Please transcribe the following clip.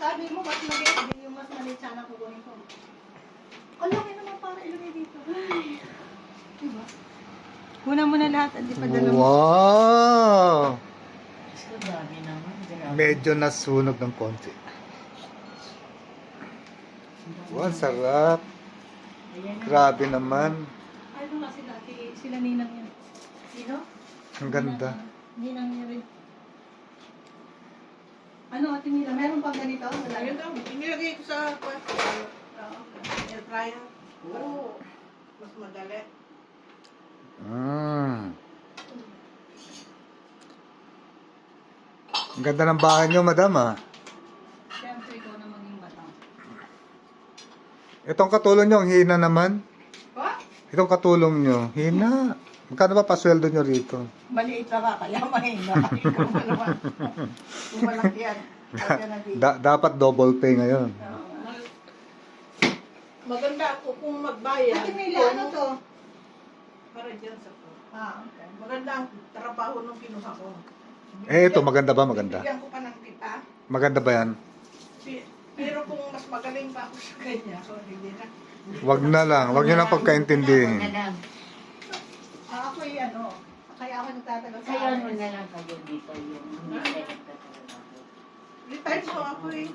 Sabi mo, mas maliit. Hindi yung mas maliit sana kukunin ko. Ang laki naman para ilagay dito. Ay. Diba? Kuna mo na lahat. Hindi pa dala mo. Wow! Gusto dami naman. Grabe. Medyo nasunog ng konti. Wow, sarap. Ayan na. Grabe naman. Ano nga sila? Sila ninang yan. Sino? Ang ganda. Ninang niya rin. Ano, Ate Mila? Meron pang ganito? Wala. Ayun daw, inilagay ko sa air fryer. Oo. Mas madali. Ang ganda ng bahay niyo, madam, ah. Siyempre, ikaw na maging batang. Itong katulong niyo, ang hina naman. Pa? Itong katulong niyo, hina. Magkano ba pasweldo niyo rito? Maliit na ka, kaya mahina. Ikaw pa naman. Kung malaki yan. Kaya na dito. Dapat double pay ngayon. Maganda ako kung magbayad. Ate Mila, ano to? Para dyan sa ko. Okay. Maganda ang trabaho nung kinuha ko. Eh, ito, maganda ba? Maganda. Bigyan ko pa ng kita. Maganda ba yan? Pero kung mas magaling pa ako sa kanya, so hindi na. Wag na lang. Wag niyo nang Huwag pagkaintindihin. na lang. Ako ano, kaya ako nagtatagal sa Kaya mo akin. na lang kayo dito yung hindi kayo nagtatrabaho. Retired mo ako eh.